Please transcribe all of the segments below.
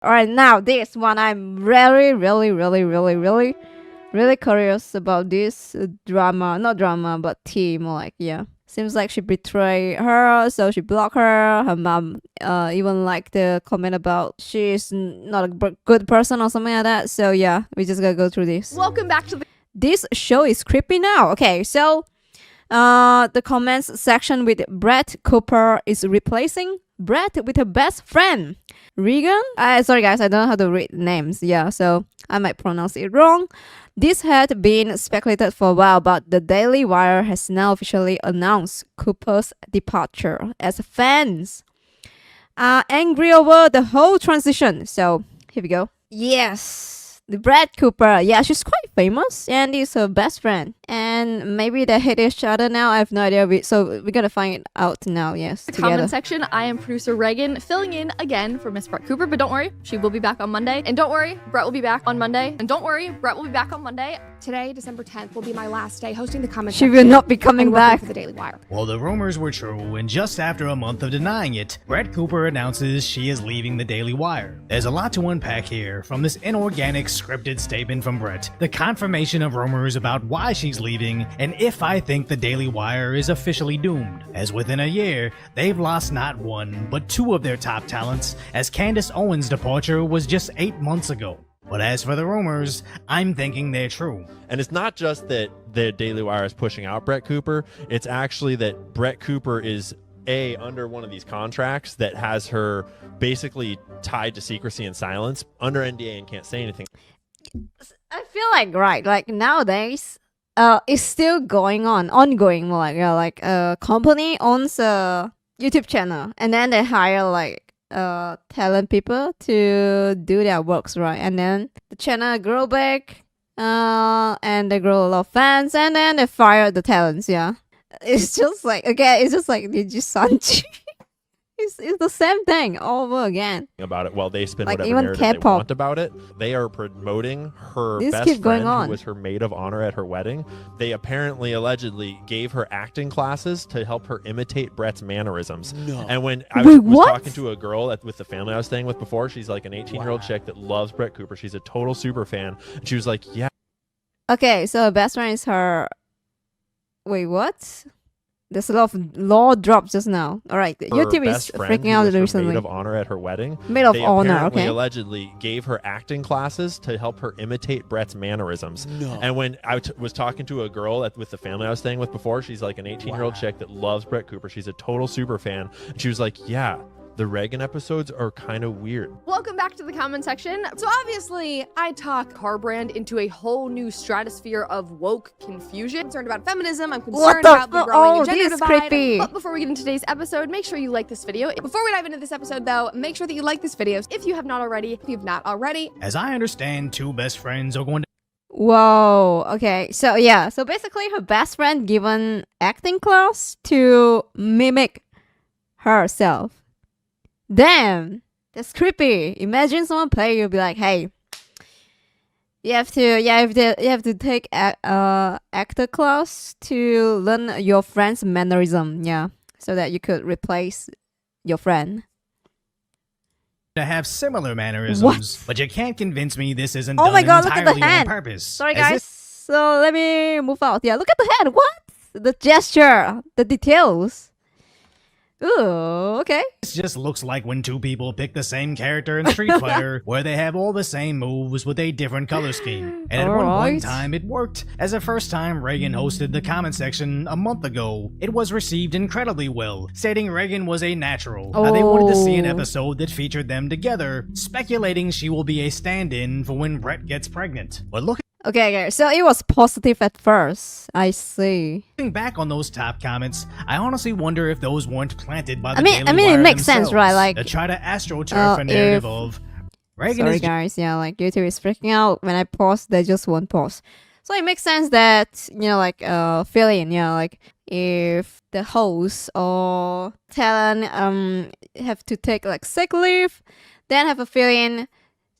Alright, now this one I'm really curious about this drama. Not drama, but tea more like, yeah. Seems like she betrayed her, so she blocked her. Her mom even like the comment about she's not a good person or something like that. So yeah, we just gotta go through this. Welcome back to the... This show is creepy now. Okay, so the comments section with Brett Cooper is replacing Brett with her best friend, Regan. Sorry guys, I don't know how to read names. Yeah, so I might pronounce it wrong. This had been speculated for a while, but the Daily Wire has now officially announced Cooper's departure as fans are angry over the whole transition. So here we go. Yes, the Brad Cooper. Yeah, she's quite famous and is her best friend. And maybe they hate each other now. I have no idea. So we're gonna find it out now. Yes, together. Comment section. I am producer Reagan, filling in again for Miss Brett Cooper. But don't worry, she will be back on Monday. And don't worry, Brett will be back on Monday. And don't worry, Brett will be back on Monday. Today, December 10th, will be my last day hosting the comment She section will not be coming and working back for the Daily Wire. Well, the rumors were true, and just after a month of denying it, Brett Cooper announces she is leaving the Daily Wire. There's a lot to unpack here, from this inorganic scripted statement from Brett, the confirmation of rumors about why she's leaving, and if I think the Daily Wire is officially doomed, as within a year, they've lost not one, but two of their top talents, as Candace Owens' departure was just 8 months ago. But as for the rumors, I'm thinking they're true. And it's not just that the Daily Wire is pushing out Brett Cooper, it's actually that Brett Cooper is under one of these contracts that has her basically tied to secrecy and silence under NDA and can't say anything. I feel like nowadays it's still ongoing more like a company owns a YouTube channel and then they hire talent people to do their works, right? And then the channel grow big and they grow a lot of fans and then they fire the talents. Yeah, it's just like Nijisanji. It's the same thing all over again. About it, well, they spin Like, whatever even narrative they K-pop. want about it. They are promoting her This best keeps going friend, on. who was her maid of honor at her wedding. They allegedly gave her acting classes to help her imitate Brett's mannerisms. No. And when I Wait, was what? talking to a girl with the family I was staying with before, she's like an 18-year-old chick that loves Brett Cooper. She's a total super fan. And she was like, yeah. Okay, so her best friend is her. Wait, what? There's a lot of law drops just now. All right, Her YouTube is best friend, freaking who out was her recently. maid of honor at her wedding. Maid of They honor, apparently okay. allegedly gave her acting classes to help her imitate Brett's mannerisms. No. And when I was talking to a girl with the family I was staying with before, she's like an 18-year-old chick that loves Brett Cooper. She's a total super fan. And she was like, yeah, the Reagan episodes are kind of weird. Welcome back to the comment section. So obviously, I talk car brand into a whole new stratosphere of woke confusion. I'm concerned about feminism. I'm concerned about the growing gender this is divide. creepy. But before we get into today's episode, make sure you like this video. Before we dive into this episode, though, make sure that you like this video if you have not already. If you've not already, As I understand, two best friends are going to Whoa. Okay. So yeah. So basically, her best friend given acting class to mimic herself. Damn, that's creepy. Imagine someone play you, be like, "Hey, you have to take actor class to learn your friend's mannerism, yeah, so that you could replace your friend." have similar mannerisms, What? but you can't convince me this isn't Oh done my God, look at the entirely on hand. purpose. Sorry, As guys. So let me move out. Yeah, look at the hand. What? The gesture, the details. Ooh, okay. This just looks like when two people pick the same character in Street Fighter, where they have all the same moves with a different color scheme. And at one point Alright. in time, it worked. As the first time Reagan hosted the comment section a month ago, it was received incredibly well, stating Reagan was a natural. They wanted to see an Oh. episode that featured them together, speculating she will be a stand-in for when Brett gets pregnant. But looking Okay, so it was positive at first. I see. back on those top comments, I honestly wonder if those weren't planted by the I mean, Daily it Wire makes sense, themselves right? Like, to try to astroturf a narrative of Reagan sorry is guys, yeah, like YouTube is freaking out when I post. They just won't post. So it makes sense that fill in, like if the host or talent have to take like sick leave, then have a fill in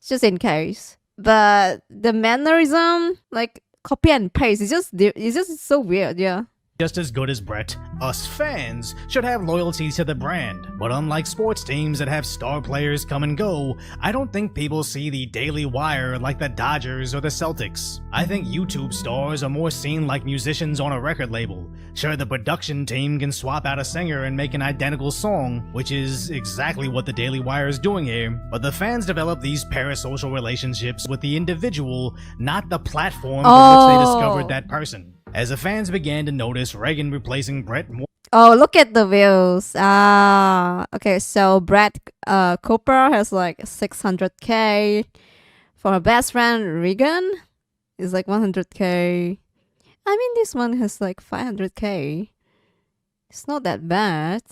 just in case. But the mannerism, like copy and paste, it's just so weird, yeah. just as good as Brett, us fans should have loyalty to the brand. But unlike sports teams that have star players come and go, I don't think people see the Daily Wire like the Dodgers or the Celtics. I think YouTube stars are more seen like musicians on a record label. Sure, the production team can swap out a singer and make an identical song, which is exactly what the Daily Wire is doing here, but the fans develop these parasocial relationships with the individual, not the platform from which they discovered that person. As the fans began to notice Reagan replacing Brett more. Oh, look at the views. Okay, so Brett Cooper has like 600k. For her best friend Regan is like 100k. I mean, this one has like 500k. It's not that bad.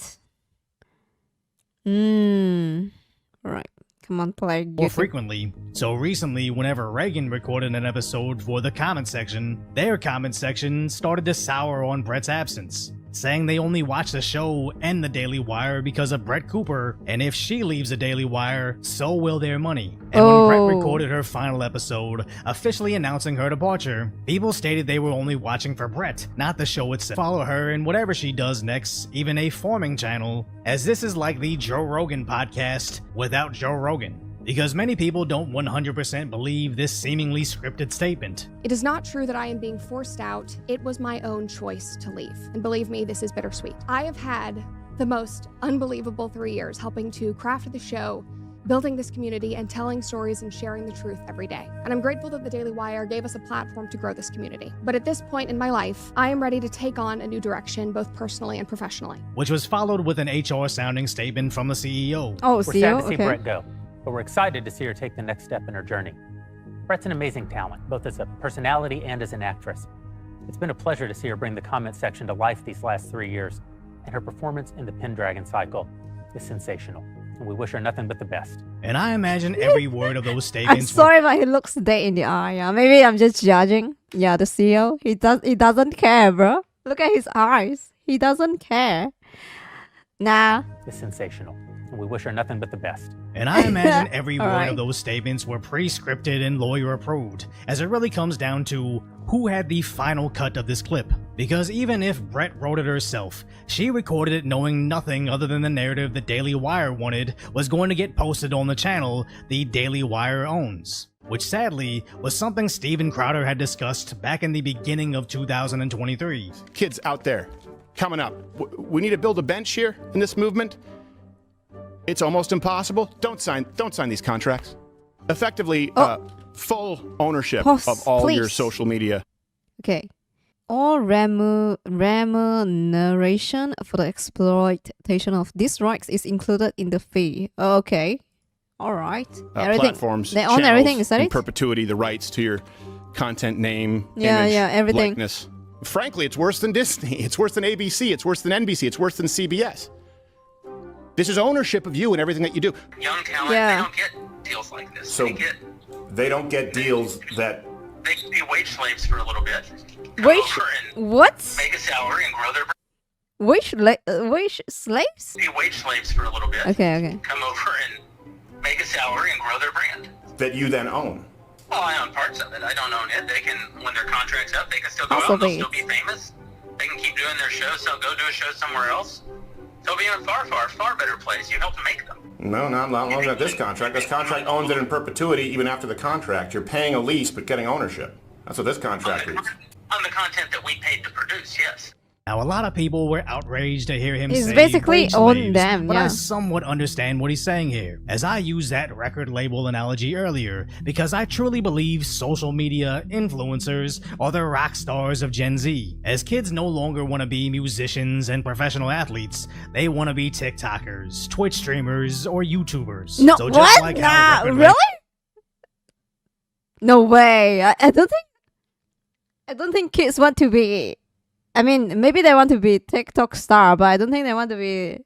Alright, come on, play. More frequently. So recently, whenever Reagan recorded an episode for the comment section, their comment section started to sour on Brett's absence, saying they only watch the show and the Daily Wire because of Brett Cooper, and if she leaves the Daily Wire, so will their money. And when Brett recorded her final episode, officially announcing her departure, people stated they were only watching for Brett, not the show itself. Follow her in whatever she does next, even a farming channel, as this is like the Joe Rogan podcast without Joe Rogan. Because many people don't 100% believe this seemingly scripted statement. It is not true that I am being forced out. It was my own choice to leave. And believe me, this is bittersweet. I have had the most unbelievable 3 years helping to craft the show, building this community, and telling stories and sharing the truth every day. And I'm grateful that the Daily Wire gave us a platform to grow this community. But at this point in my life, I am ready to take on a new direction, both personally and professionally. Which was followed with an HR-sounding statement from the CEO. Oh, We're CEO? sad to see Okay. Brett go, but we're excited to see her take the next step in her journey. Brett's an amazing talent, both as a personality and as an actress. It's been a pleasure to see her bring the comment section to life these last 3 years, and her performance in the Pendragon cycle is sensational. And we wish her nothing but the best. And I imagine every word of those I'm statements sorry, but he looks dead in the eye. Yeah, maybe I'm just judging. Yeah, the CEO, he doesn't care, bro. Look at his eyes. He doesn't care. Nah. Is sensational. And we wish her nothing but the best. And I imagine every word Alright. of those statements were pre-scripted and lawyer approved, as it really comes down to who had the final cut of this clip. Because even if Brett wrote it herself, she recorded it knowing nothing other than the narrative the Daily Wire wanted was going to get posted on the channel the Daily Wire owns. Which sadly was something Steven Crowder had discussed back in the beginning of 2023. Kids out there, coming up, we need to build a bench here in this movement. It's almost impossible. Don't sign these contracts. Effectively, full ownership Pause, of all your please. social media. Okay. All remuneration for the exploitation of these rights is included in the fee. Okay. Alright. Everything. Platforms, They own channels, everything, is that in it? perpetuity, the rights to your content, name, Yeah, image, yeah, everything. likeness. Frankly, it's worse than Disney. It's worse than ABC. It's worse than NBC. It's worse than CBS. This is ownership of you and everything that you do. Young talent, Yeah. they don't get deals like this. So- they don't get deals that can be wage slaves for a little bit. Come Wage? over and What? make a salary and grow their Wage slaves? be wage slaves for a little bit. Okay. Come over and make a salary and grow their brand. that you then own. Well, I own parts of it. I don't own it. They can, when their contract's up, they can still go Also out. They'll they- still be famous. They can keep doing their shows. So go do a show somewhere else. They'll be in a far, far, far better place. You helped make them. No, not long as this contract. This contract owns it in perpetuity even after the contract. You're paying a lease but getting ownership. That's what this contract reads. On the content that we paid to produce, yes. Now, a lot of people were outraged to hear him He's say basically wage own slaves, them, but yeah. I somewhat understand what he's saying here, as I used that record label analogy earlier, because I truly believe social media influencers are the rock stars of Gen Z. As kids no longer want to be musicians and professional athletes, they want to be TikTokers, Twitch streamers, or YouTubers. No, so what? how Nah, record really? No way. I don't think kids want to be. I mean, maybe they want to be TikTok star, but I don't think they want to be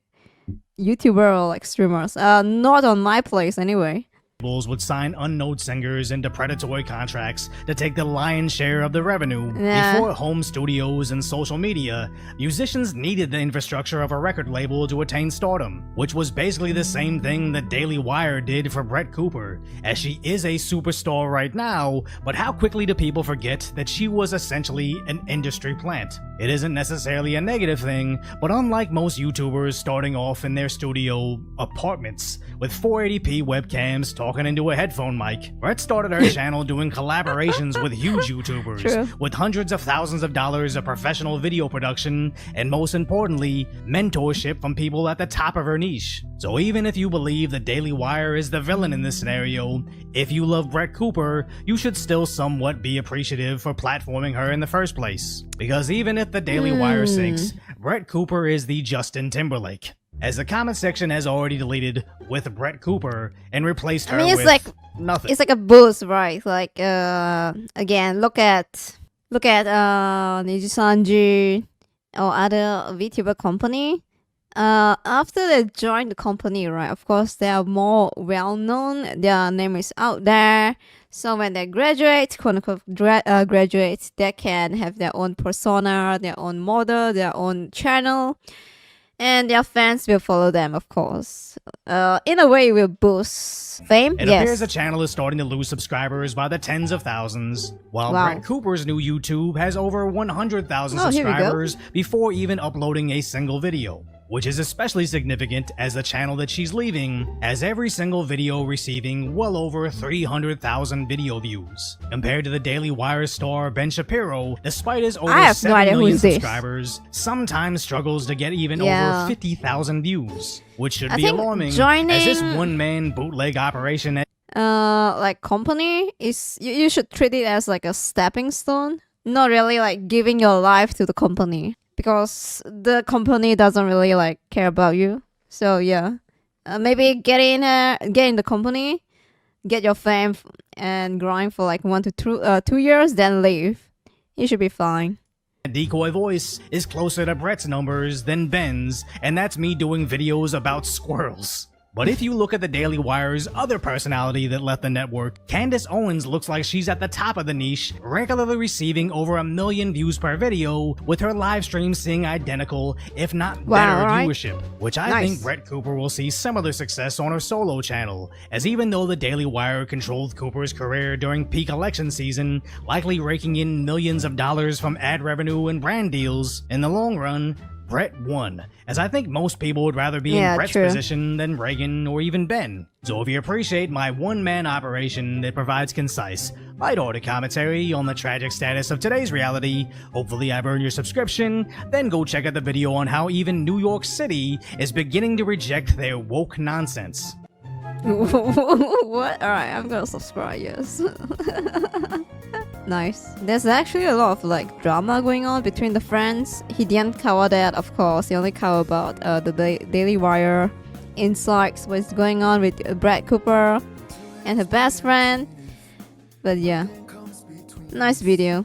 YouTuber or like streamers. Not on my place anyway. labels would sign unknown singers into predatory contracts to take the lion's share of the revenue. Nah. Before home studios and social media, musicians needed the infrastructure of a record label to attain stardom, which was basically the same thing that Daily Wire did for Brett Cooper, as she is a superstar right now, but how quickly do people forget that she was essentially an industry plant? It isn't necessarily a negative thing, but unlike most YouTubers starting off in their studio apartments with 480p webcams talking into a headphone mic, Brett started her channel doing collaborations with huge YouTubers True. with hundreds of thousands of dollars of professional video production and, most importantly, mentorship from people at the top of her niche. So even if you believe the Daily Wire is the villain in this scenario, if you love Brett Cooper, you should still somewhat be appreciative for platforming her in the first place. Because even if the Daily Wire sinks, Brett Cooper is the Justin Timberlake, as the comment section has already deleted with Brett Cooper and replaced her it's with like nothing. it's like a boost, right? Like again, look at Nijisanji or other VTuber company. After they join the company, right? Of course, they are more well known. Their name is out there. So when they graduate, quote unquote, graduate, they can have their own persona, their own model, their own channel, and their fans will follow them, of course. In a way, it will boost fame. It appears the channel is starting to lose subscribers by the tens of thousands, while Wow. Brett Cooper's new YouTube has over 100,000 Oh, here we go. subscribers before even uploading a single video. Which is especially significant as the channel that she's leaving has every single video receiving well over 300,000 video views. Compared to the Daily Wire star Ben Shapiro, despite his over I have 7 no idea million who's this. subscribers, sometimes struggles to get even Yeah. over 50,000 views, which should I be think alarming as joining- this one-man bootleg operation Like company is you should treat it as like a stepping stone, not really like giving your life to the company, because the company doesn't really like care about you. So yeah, maybe get in the company, get your fame and grind for like 1 to 2 years, then leave. You should be fine. decoy voice is closer to Brett's numbers than Ben's, and that's me doing videos about squirrels. But if you look at the Daily Wire's other personality that left the network, Candace Owens looks like she's at the top of the niche, regularly receiving over 1 million views per video, with her live streams seeing identical, if not better, Wow, right. viewership. Which I Nice. think Brett Cooper will see similar success on her solo channel, as even though the Daily Wire controlled Cooper's career during peak election season, likely raking in millions of dollars from ad revenue and brand deals, in the long run, Brett won, as I think most people would rather be Yeah, in Brett's true. position than Reagan or even Ben. So if you appreciate my one-man operation that provides concise, light-hearted commentary on the tragic status of today's reality, hopefully I've earned your subscription, then go check out the video on how even New York City is beginning to reject their woke nonsense. What? Alright, I'm gonna subscribe, yes. Nice. There's actually a lot of like drama going on between the friends. He didn't cover that, of course. He only covered about the Daily Wire insights, what's going on with Brett Cooper and her best friend. But yeah, nice video.